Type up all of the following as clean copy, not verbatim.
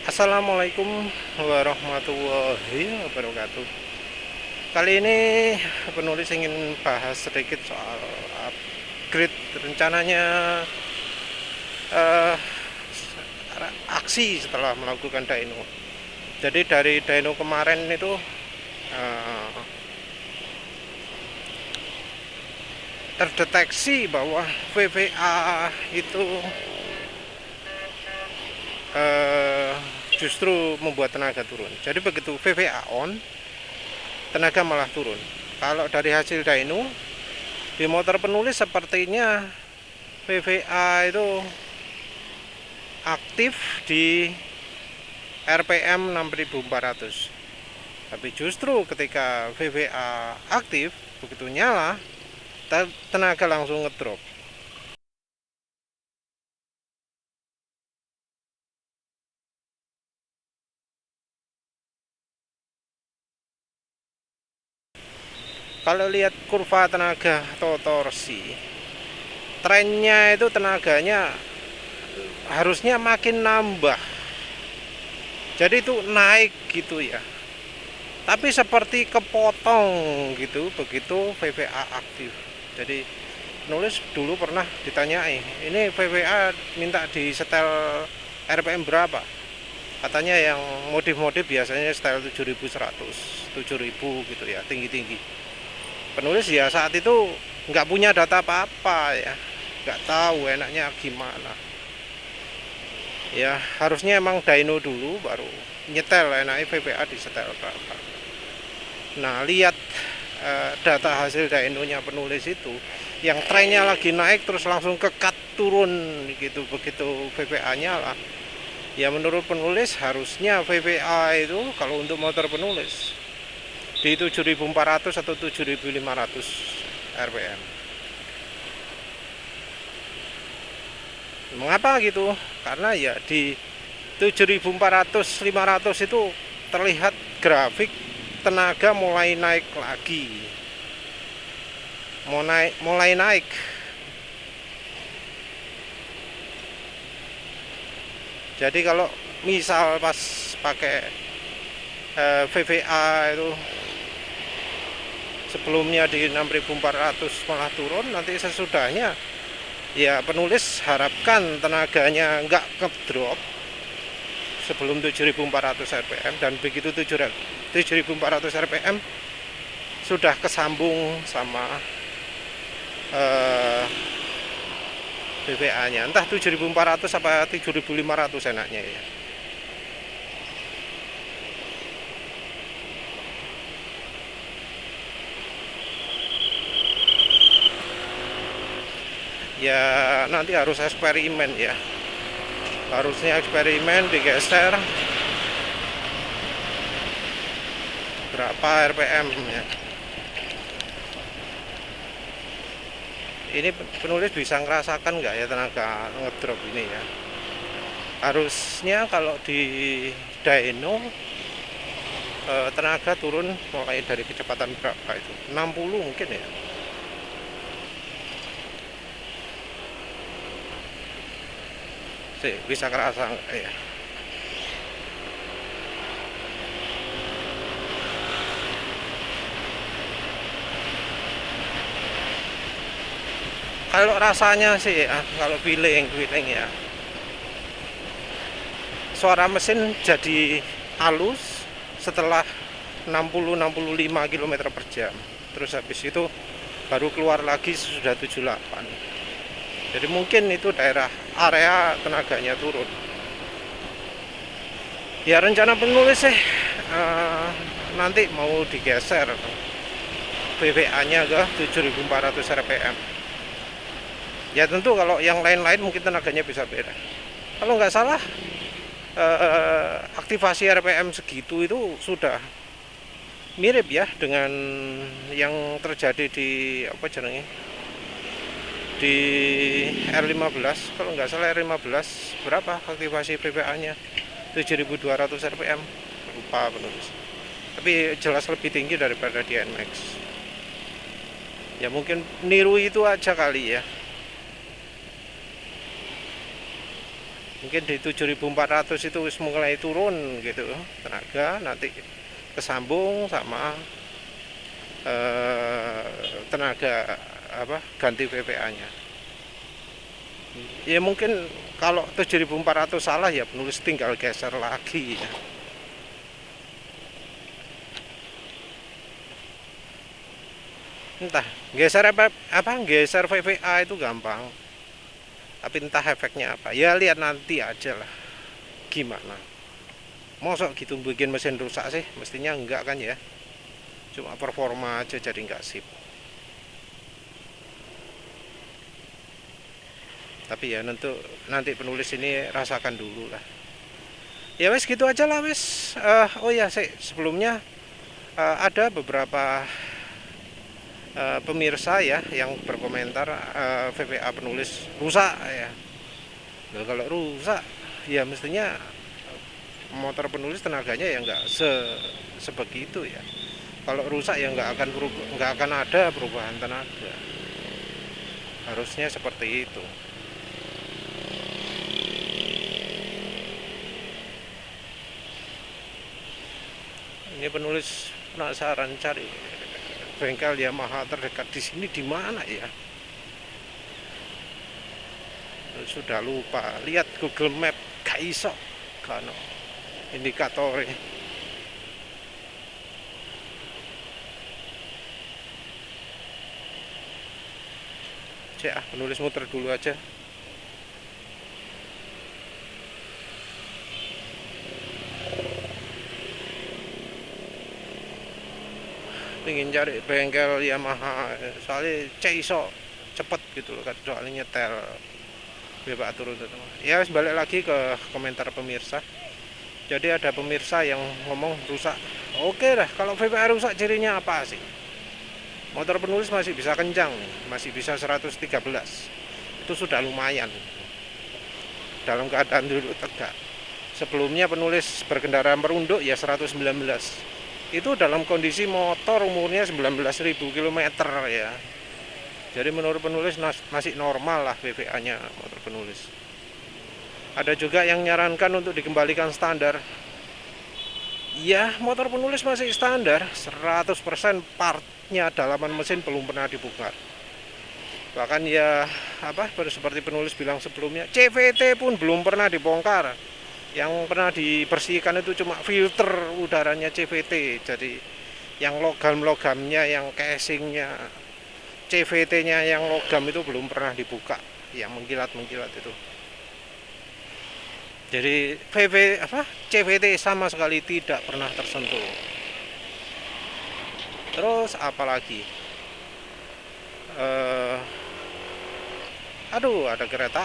Assalamualaikum warahmatullahi wabarakatuh. Kali ini penulis ingin bahas sedikit soal upgrade rencananya eh, aksi setelah melakukan dyno. Jadi dari dyno kemarin itu eh, terdeteksi bahwa VVA itu eh, justru membuat tenaga turun. Jadi begitu VVA on, tenaga malah turun. Kalau dari hasil dyno di motor penulis sepertinya VVA itu aktif di RPM 6400. Tapi justru ketika VVA aktif, begitu nyala, tenaga langsung ngedrop. Kalau lihat kurva tenaga atau torsi, trennya itu tenaganya harusnya makin nambah. Jadi itu naik gitu ya. Tapi seperti kepotong gitu begitu VVA aktif. Jadi nulis dulu pernah ditanyai, ini VVA minta di setel RPM berapa? Katanya yang modif-modif biasanya setel 7100, 7000 gitu ya, tinggi-tinggi. Penulis ya saat itu nggak punya data apa-apa ya, nggak tahu enaknya gimana. Ya harusnya emang dyno dulu baru nyetel enaknya VVA di setel berapa. Nah lihat data hasil dynonya penulis itu, yang trennya lagi naik terus langsung ke cut turun gitu begitu VVA nyala. Ya menurut penulis harusnya VVA itu kalau untuk motor penulis di 7400 atau 7500 RPM. Mengapa gitu? Karena ya di 7400 500 itu terlihat grafik tenaga mulai naik lagi. Mulai naik. Jadi kalau misal pas pakai VVA itu sebelumnya di 6400 malah turun, nanti sesudahnya ya penulis harapkan tenaganya nggak ngedrop sebelum 7400 rpm, dan begitu 7400 rpm sudah kesambung sama VVA nya entah 7400 apa 7500 enaknya ya. Ya nanti harus eksperimen ya, harusnya eksperimen digeser berapa RPM ya. Ini penulis bisa ngerasakan nggak ya tenaga ngedrop ini ya. Harusnya kalau di dyno tenaga turun mulai dari kecepatan berapa itu, 60 mungkin ya. Bisa kerasa ya. Kalau rasanya sih ya, kalau feeling ya, suara mesin jadi halus setelah 60-65 km per jam. Terus habis itu baru keluar lagi sudah 78. Jadi mungkin itu daerah area tenaganya turun. Ya rencana penulis sih nanti mau digeser VVA nya ke 7400 rpm. Ya tentu kalau yang lain-lain mungkin tenaganya bisa beda. Kalau nggak salah aktivasi RPM segitu itu sudah mirip ya dengan yang terjadi di apa jenenge, di R15. Kalau nggak salah R15 berapa aktivasi VVA nya, 7200 rpm, lupa penulis, tapi jelas lebih tinggi daripada di NMAX. Ya mungkin niru itu aja kali ya. mungkin di 7400 itu wis mulai turun gitu tenaga, nanti kesambung sama tenaga apa ganti VPA nya ya. Mungkin kalau 7400 salah ya penulis tinggal geser lagi ya. Entah geser apa geser VVA itu gampang, tapi entah efeknya apa ya, lihat nanti aja lah gimana. Mosok gitu bikin mesin rusak sih, mestinya enggak kan ya, cuma performa aja jadi enggak sip. Tapi ya nanti penulis ini rasakan dulu lah. Ya wes gitu aja lah wes. Oh ya sebelumnya ada beberapa pemirsa ya yang berkomentar VPA penulis rusak ya. Nah, kalau rusak ya mestinya motor penulis tenaganya ya nggak sebegitu ya. Kalau rusak ya nggak akan ada perubahan tenaga. Harusnya seperti itu. Ini penulis penasaran cari bengkel Yamaha terdekat di sini di mana ya? Sudah lupa, lihat Google Map gak iso kan indikatornya. Penulis muter dulu aja. Ingin cari bengkel Yamaha soalnya iso cepet gitu loh kan, soalnya nyetel bebas turun itu. Ya balik lagi ke komentar pemirsa. Jadi ada pemirsa yang ngomong rusak. Oke dah, kalau VPA rusak cirinya apa sih? Motor penulis masih bisa kencang, masih bisa 113. Itu sudah lumayan. Dalam keadaan duduk tegak. Sebelumnya penulis berkendara merunduk ya 119. Itu dalam kondisi motor umurnya 19.000 km ya. Jadi menurut penulis masih normal lah VPA nya motor penulis. Ada juga yang nyarankan untuk dikembalikan standar. Ya motor penulis masih standar, 100% partnya dalaman mesin belum pernah dibongkar. Bahkan ya seperti penulis bilang sebelumnya, CVT pun belum pernah dibongkar. Yang pernah dibersihkan itu cuma filter udaranya CVT. Jadi yang logam-logamnya, yang casingnya, CVT-nya yang logam itu belum pernah dibuka, yang mengkilat-mengkilat itu. Jadi CVT sama sekali tidak pernah tersentuh. Terus apalagi? Ada kereta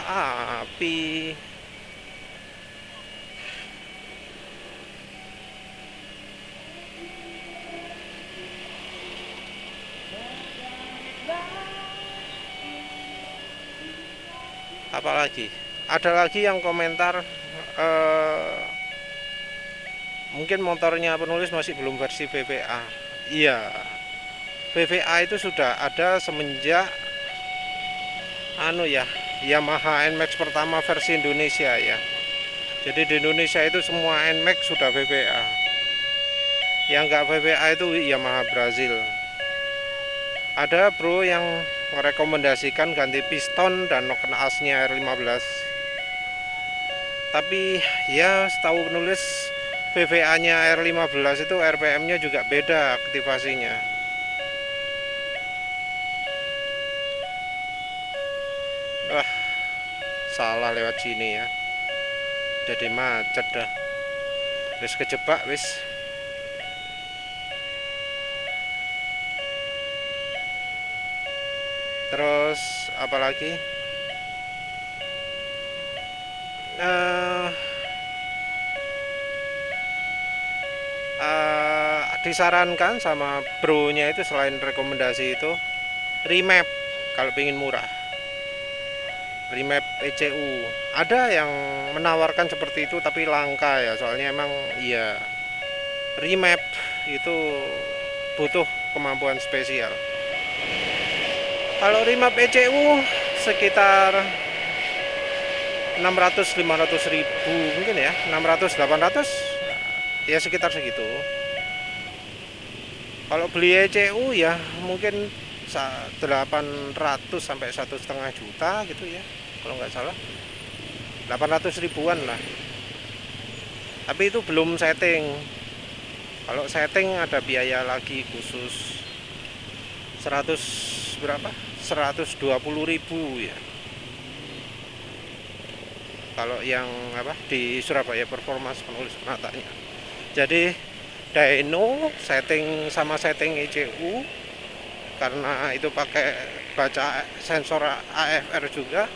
api. Apalagi ada lagi yang komentar mungkin motornya penulis masih belum versi VVA. Iya, VVA itu sudah ada semenjak Yamaha NMAX pertama versi Indonesia ya. Jadi di Indonesia itu semua NMAX sudah VVA. Yang nggak VVA itu Yamaha Brazil. Ada bro yang merekomendasikan ganti piston dan noken asnya R15. Tapi ya setahu penulis VVA nya R15 itu RPM nya juga beda aktivasinya. Wah, salah lewat sini ya, jadi macet dah, wis kejebak wis. Terus apalagi disarankan sama bro-nya itu selain rekomendasi itu remap kalau pengen murah. Remap ECU ada yang menawarkan seperti itu tapi langka ya, soalnya emang iya remap itu butuh kemampuan spesial. Kalau remap ECU sekitar 600 500 ribu mungkin ya, 600 800 ya, sekitar segitu. Kalau beli ECU ya mungkin 800 sampai 1,5 juta gitu ya, kalau nggak salah 800 ribuan lah. Tapi itu belum setting. Kalau setting ada biaya lagi khusus 100 berapa? 120.000 ya. Kalau yang apa di Surabaya Performance Penulis Penatanya. Jadi dyno setting sama setting ECU, karena itu pakai baca sensor AFR juga,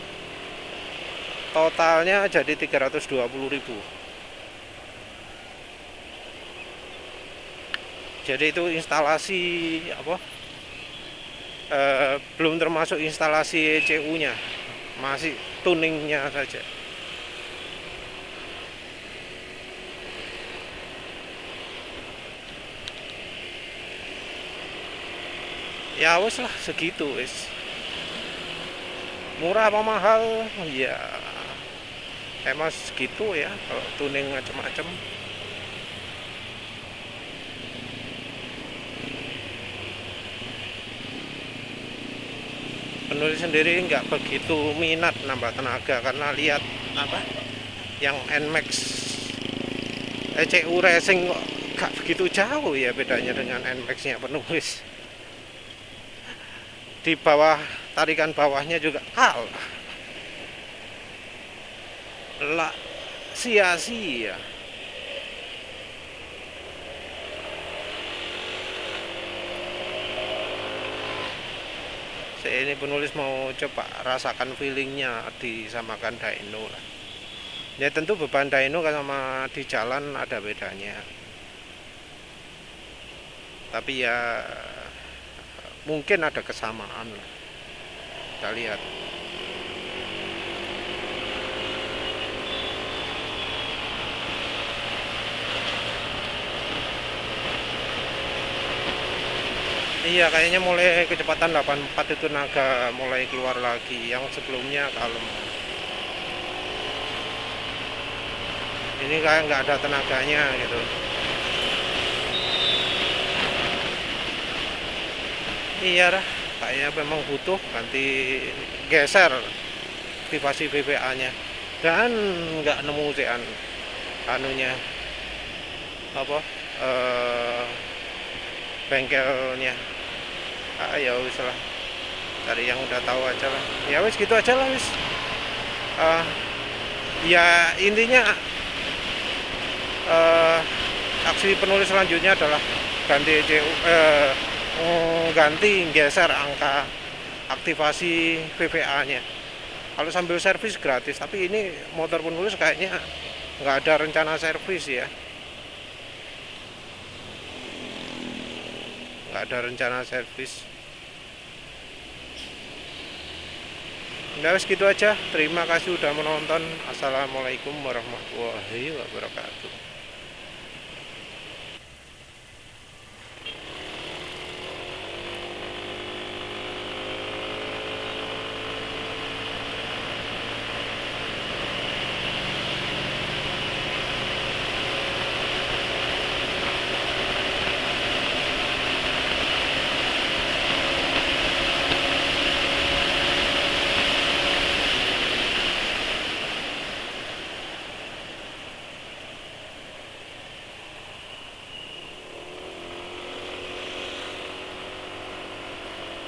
totalnya jadi 320.000. Jadi itu instalasi apa, belum termasuk instalasi ECU nya, masih tuningnya saja. Ya wes lah segitu wes. Murah apa mahal ya emang segitu ya, kalau tuning macam-macam. Penulis sendiri nggak begitu minat nambah tenaga, karena lihat apa yang NMAX ECU Racing kok nggak begitu jauh ya bedanya dengan NMAX nya penulis. Di bawah, tarikan bawahnya juga kalah lah, sia-sia. Saya ini penulis mau coba rasakan feelingnya disamakan dyno lah. Ya tentu beban dyno sama di jalan ada bedanya, tapi ya mungkin ada kesamaan lah. Kita lihat. Iya, kayaknya mulai kecepatan 84 itu naga mulai keluar lagi, yang sebelumnya kalem. Ini kayak nggak ada tenaganya gitu. Iya lah, kayaknya memang butuh ganti, geser aktivasi VVA nya, dan nggak nemu sean anunya apa, bengkelnya. Ya wis lah, cari yang udah tahu aja lah. Ya wis gitu aja lah wis. Ya intinya aksi penulis selanjutnya adalah ganti ECU, ganti geser angka aktivasi VVA nya. Kalau sambil servis gratis, tapi ini motor penulis kayaknya nggak ada rencana servis ya, nggak ada rencana servis. Udah wis gitu aja. Terima kasih udah menonton. Assalamualaikum warahmatullahi wabarakatuh.